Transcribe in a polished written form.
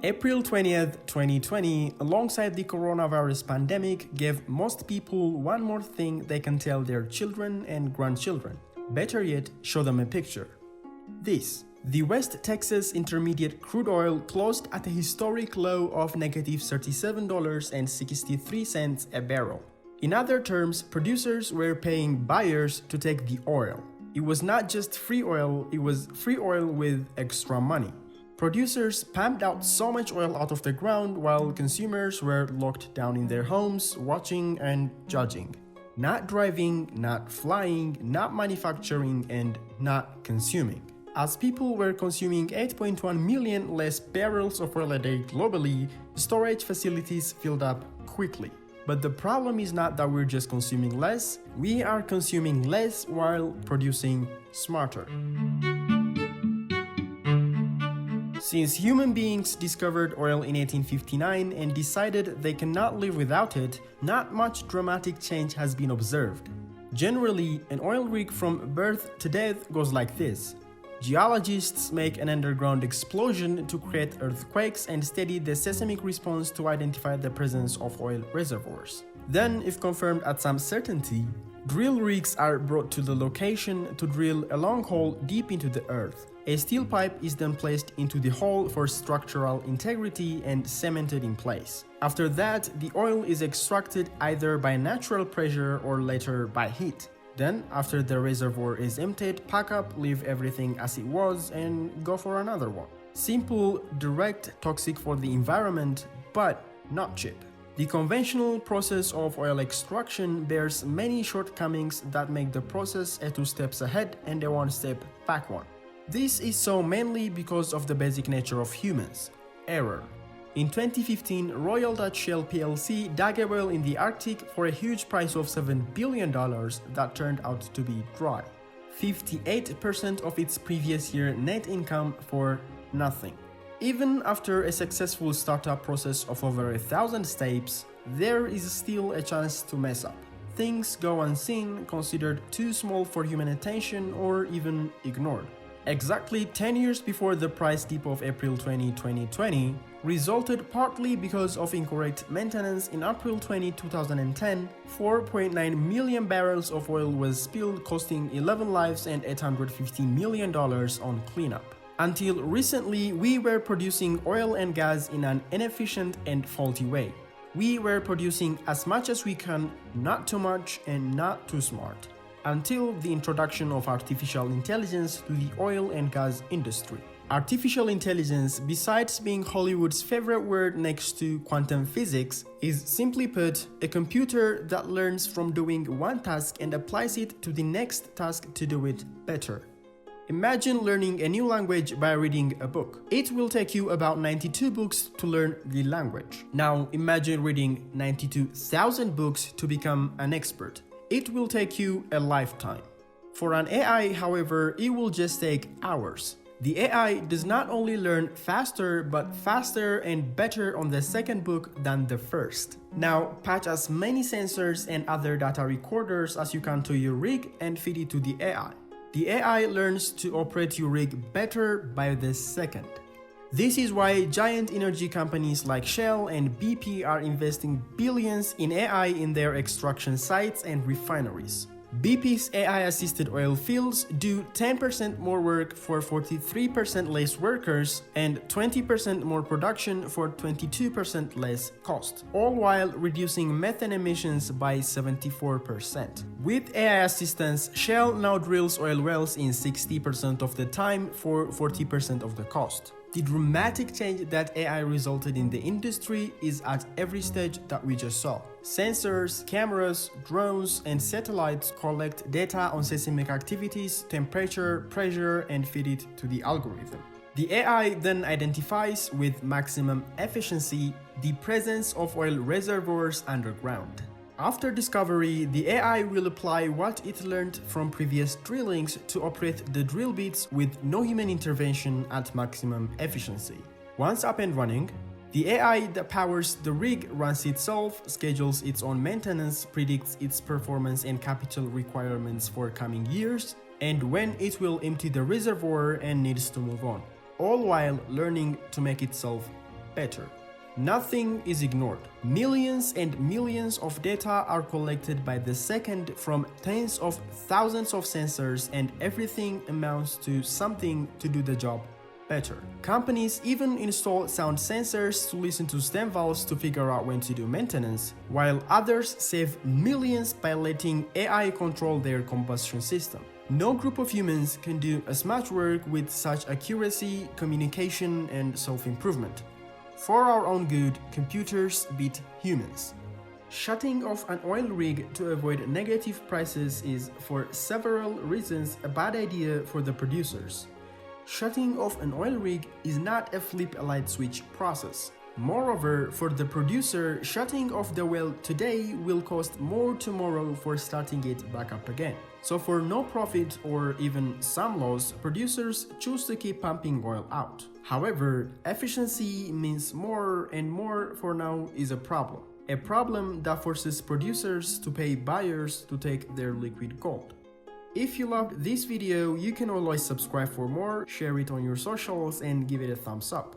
April 20th, 2020, alongside the coronavirus pandemic, gave most people one more thing they can tell their children and grandchildren. Better yet, show them a picture. This. The West Texas Intermediate crude oil closed at a historic low of $-37.63 a barrel. In other terms, producers were paying buyers to take the oil. It was not just free oil, it was free oil with extra money. Producers pumped out so much oil out of the ground while consumers were locked down in their homes, watching and judging. Not driving, not flying, not manufacturing, and not consuming. As people were consuming 8.1 million less barrels of oil a day globally, storage facilities filled up quickly. But the problem is not that we're just consuming less, we are consuming less while producing smarter. Since human beings discovered oil in 1859 and decided they cannot live without it, not much dramatic change has been observed. Generally, an oil rig from birth to death goes like this. Geologists make an underground explosion to create earthquakes and study the seismic response to identify the presence of oil reservoirs. Then, if confirmed at some certainty, drill rigs are brought to the location to drill a long hole deep into the earth. A steel pipe is then placed into the hole for structural integrity and cemented in place. After that, the oil is extracted either by natural pressure or later by heat. Then, after the reservoir is emptied, pack up, leave everything as it was, and go for another one. Simple, direct, toxic for the environment, but not cheap. The conventional process of oil extraction bears many shortcomings that make the process a 2 steps ahead and a 1 step back one. This is so mainly because of the basic nature of humans: error. In 2015, Royal Dutch Shell plc dug a well in the Arctic for a huge price of $7 billion that turned out to be dry. 58% of its previous year net income for nothing. Even after a successful startup process of over 1,000 steps, there is still a chance to mess up. Things go unseen, considered too small for human attention, or even ignored. Exactly 10 years before the price dip of April 2020 resulted partly because of incorrect maintenance. In April 2010, 4.9 million barrels of oil was spilled, costing 11 lives and $850 million on cleanup. Until recently, we were producing oil and gas in an inefficient and faulty way. We were producing as much as we can, not too much and not too smart. Until the introduction of artificial intelligence to the oil and gas industry. Artificial intelligence, besides being Hollywood's favorite word next to quantum physics, is simply put, a computer that learns from doing one task and applies it to the next task to do it better. Imagine learning a new language by reading a book. It will take you about 92 books to learn the language. Now imagine reading 92,000 books to become an expert. It will take you a lifetime. For an AI, however, it will just take hours. The AI does not only learn faster, but faster and better on the second book than the first. Now, patch as many sensors and other data recorders as you can to your rig and feed it to the AI. The AI learns to operate your rig better by the second. This is why giant energy companies like Shell and BP are investing billions in AI in their extraction sites and refineries. BP's AI-assisted oil fields do 10% more work for 43% less workers and 20% more production for 22% less cost, all while reducing methane emissions by 74%. With AI assistance, Shell now drills oil wells in 60% of the time for 40% of the cost. The dramatic change that AI resulted in the industry is at every stage that we just saw. Sensors, cameras, drones, and satellites collect data on seismic activities, temperature, pressure, and feed it to the algorithm. The AI then identifies with maximum efficiency the presence of oil reservoirs underground. After discovery, the AI will apply what it learned from previous drillings to operate the drill bits with no human intervention at maximum efficiency. Once up and running, the AI that powers the rig runs itself, schedules its own maintenance, predicts its performance and capital requirements for coming years, and when it will empty the reservoir and needs to move on, all while learning to make itself better. Nothing is ignored. Millions and millions of data are collected by the second from tens of thousands of sensors, and everything amounts to something to do the job better. Companies even install sound sensors to listen to stem valves to figure out when to do maintenance, while others save millions by letting AI control their combustion system. No group of humans can do as much work with such accuracy, communication, and self-improvement. For our own good, computers beat humans. Shutting off an oil rig to avoid negative prices is, for several reasons, a bad idea for the producers. Shutting off an oil rig is not a flip a light switch process. Moreover, for the producer, shutting off the well today will cost more tomorrow for starting it back up again. So for no profit or even some loss, producers choose to keep pumping oil out. However, efficiency means more, and more for now is a problem. A problem that forces producers to pay buyers to take their liquid gold. If you loved this video, you can always subscribe for more, share it on your socials, and give it a thumbs up.